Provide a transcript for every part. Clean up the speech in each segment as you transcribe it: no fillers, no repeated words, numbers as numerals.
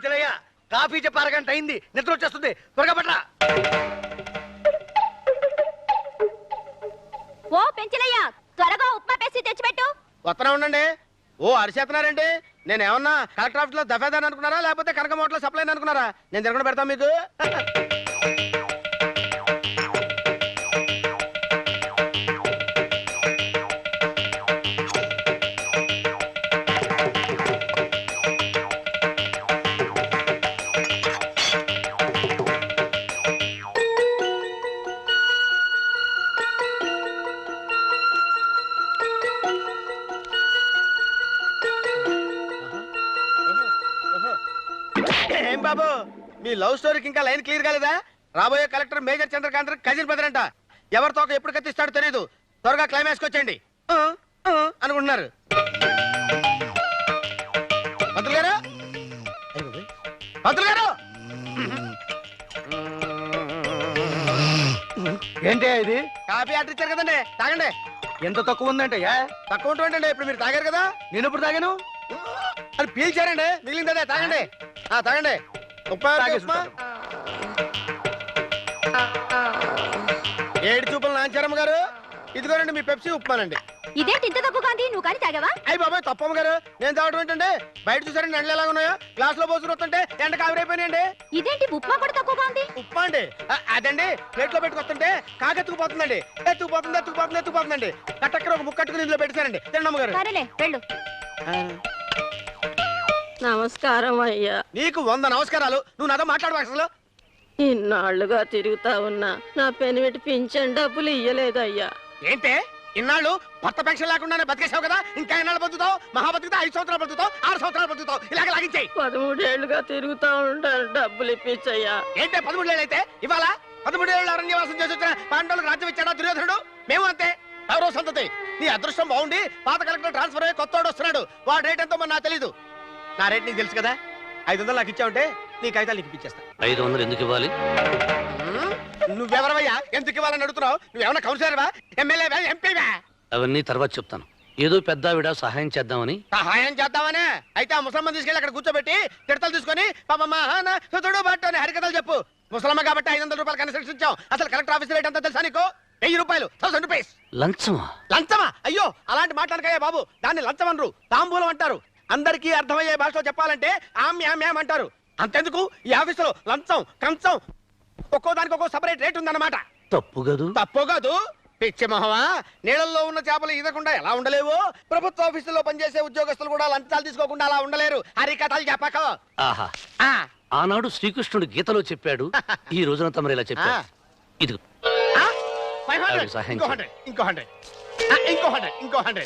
పెంచలయ్యా, coffee చెప్పి అరగంట అయింది, నిద్ర వచ్చేస్తుంది, త్వరగా పట్రా. ఓ పెంచలయ్యా, త్వరగా ఉప్మా పేసి తెచ్చిపెట్టు. వస్తూనే ఉండండి. ఓ అరిచేస్తున్నారండి. నేను ఏమన్నా కలెక్టర్ ఆఫీస్ లో దఫేదార్ అనుకున్నారా, లేకపోతే కనక మోటలో సప్లై అనుకున్నారా? నేను తిరగకుండా పెడతాను మీకు. ఏం బాబు, మీ లవ్ స్టోరీకి ఇంకా లైన్ క్లియర్ కాలేదా? రాబోయే collector major Chandrakant cousin brother అంట. ఎవరితో ఎప్పుడు కత్తిస్తాడో తెలియదు. త్వరగా క్లైమాక్స్ వచ్చేయండి అనుకుంటున్నారు. పంతులు గారు, పంతులు గారు, ఏంటి ఇది? కాఫీ ఆర్డర్ ఇచ్చారు కదండి, తాగండి. ఎంత తక్కువ ఉందంటయ్యా? తక్కువ ఉంటుంది. ఇప్పుడు మీరు తాగారు కదా. నేను ఇప్పుడు తాగాను. అది పీల్చారండి, మిగిలిందే తాగండి. తాగండి. ఉప్మా ఏడు చూపుల నాంచారమ్మ గారు, ఇదిగోనండి మీ పెప్సీ ఉప్మానండి. ఇదేంటి ఇంత తక్కువ గాంధీ, నువ్వు కానీ తాగావా? అయ్యి బాబాయ్ తప్పమ్మ గారు, నేను తాగడం ఏంటండి? బయట చూసారండి ఎండలు ఎలాగ ఉన్నాయో, గ్లాస్ లో పోసుకుని వస్తుంటే ఎండ కావిరైపోయినాయండి. ఇదేంటి ఉప్మా కూడా తక్కువ గాంధీ? ఉప్మా అండి అదండి, ప్లేట్ లో పెట్టుకొస్తుంటే కాకెత్తుకుపోతుందండి. ఎత్తుకుపోతుందండి. కట్టక్కడ ఒక ముక్క కట్టుకుని ఇందులో పెట్టారండి. తిన్నమ్మ గారు. సరేలే వెళ్ళు. నమస్కారం అయ్యా. నీకు 100 నమస్కారాలు. నువ్వు నాతో మాట్లాడవా అసలు? ఇన్నాళ్లుగా తిరుగుతా ఉన్నా నా పెనిమిటి పింఛన్ డబ్బులు ఇయ్యలేదయ్యా. ఏంటే ఇన్నాళ్ళు భర్త పెన్షన్ లేకుండానే బతికేసావు కదా, ఇంకా ఎన్నాళ్ళు బతుకుతావు? మహా బతుకుతా 5 సంవత్సరాలు బతుకుతావు, 6 సంవత్సరాలు బతుకుతావు. ఇలాగ లాగించాయి. 13 ఏళ్లుగా తిరుగుతా ఉంటాను, డబ్బులు ఇప్పించయ్యా. ఏంటే 13 ఏళ్ళు అయితే ఇవాళ 13 ఏళ్ళు అరణ్యవాసం చేసి వచ్చిన పాండవులకు రాజ్యం ఇచ్చాడా దుర్యోధనుడు? మేము అంతే, ఎవరో సంతతి. నీ అదృష్టం బాగుండి పాత కలెక్టర్ ట్రాన్స్ఫర్ అయ్యి కొత్తోడు వస్తున్నాడు. వాడు రేట్ ఎంతో మరి నాకు తెలీదు. నా రేట్ నీకు తెలుసు కదా. 500 నాకు ఇచ్చావుంటే నీ కాగితాలు నీకు ఇప్పించేస్తా. 500 ఎందుకు ఇవ్వాలి? నువ్వెవరవయ్యా ఎందుకు ఇవ్వాలని అడుగుతున్నావు? నువ్వేమన్నా కౌన్సిలర్వా, ఎమ్మెల్యేవా, ఎంపీవా? అవన్నీ తర్వాత చెప్తాను. ఏదో పెద్దావిడ సహాయం చేద్దామని. సహాయం చేద్దామనే అయితే ఆ ముసలమ్మ తీసుకెళ్ళి అక్కడ కూర్చోబెట్టి తిడతలు తీసుకొని పాపడు బట్టు అని హరికథలు చెప్పు. ముసలమ్మ కాబట్టి 500 రూపాయలు కన్సెషన్ ఇచ్చాం. అసలు కలెక్టర్ ఆఫీస్ రేట్ అంతా తెలుసా నీకు? 1000 రూపాయలు, 1000 రూపీస్. లంచమా? లంచమా? అయ్యో అలాంటి మాట్లాడకయ్యా బాబు. దాన్ని లంచం అనరు, తాంబూలం అంటారు. అందరికీ అర్థమయ్యే భాషలో చెప్పాలంటే ఆమ్యామ్యాం అంటారు. అంతెందుకు ఈ ఆఫీసులో లంచం కంచం ఒక్కో దానికి ఒక్కో సపరేట్ రేట్ ఉందన్నమాట. తప్పు గదు. తప్పు కాదు పిచ్చి మొహమా. నీళ్ళల్లో ఉన్న చేపలు ఈదకుండా ఎలా ఉండలేవు? ప్రభుత్వ ఆఫీసులో పనిచేసే ఉద్యోగస్తులు కూడా లంచాలు తీసుకోకుండా అలా ఉండలేరు. హరికథలు చెప్పక. ఆహా, ఆనాడు శ్రీకృష్ణుడు గీతలో చెప్పాడు, ఈ రోజున తమరు ఇలా చెప్పారు. ఇది 500, ఇంకో 100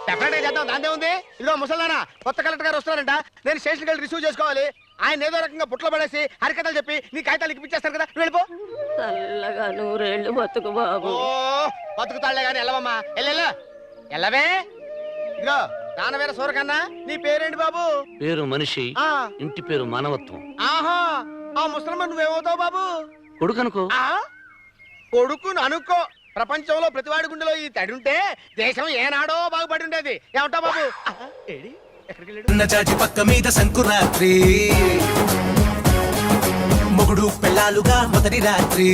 డెఫినెట్ గా చేద్దాం, దాందే ఉంది. ఇదిగో ముసలానా, కొత్త కలెక్టర్ గారు వస్తున్నారంట. నేను స్టేషన్కి వెళ్ళి రిసీవ్ చేసుకోవాలి. ఆయన ఏదో రకంగా బుట్లో పడేసి హరికథలు చెప్పి నీ కాగితాలు ఇప్పించేస్తారు కదా. వెళ్ళిపో. చల్లగా 100 ఏళ్ళు బతుకు బాబు. ఓ బతుకుతాళ్లే గాని వెళ్ళవమ్మా, వెళ్ళవే. ఇదిగో దానవేర సూరకన్నా, నీ పేరేంటి బాబు? పేరు మనిషి, ఇంటి పేరు మానవత్వం. ఆహా, ఆ ముసలమ్మ నువ్వేమవుతావు బాబు? కొడుకనుకో. కొడుకును అనుకో. ప్రపంచంలో ప్రతివాడి గుండెలో ఈ తడి ఉంటే దేశం ఏనాడో బాగుపడి ఉండేది. ఏమంటావు బాబు? చాచి పక్క మీద సంకురాత్రి, మొగుడు పెళ్ళాలుగా మొదటి రాత్రి,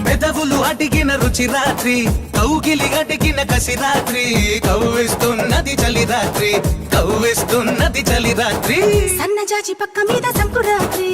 పెదవులు అడిగిన రుచి రాత్రి, కౌగిలి అడిగిన కసి రాత్రి, కవ్విస్తున్నది చలి రాత్రి, కవ్విస్తున్నది చలి రాత్రి, సన్నజాజి పక్క మీద సంకురాత్రి.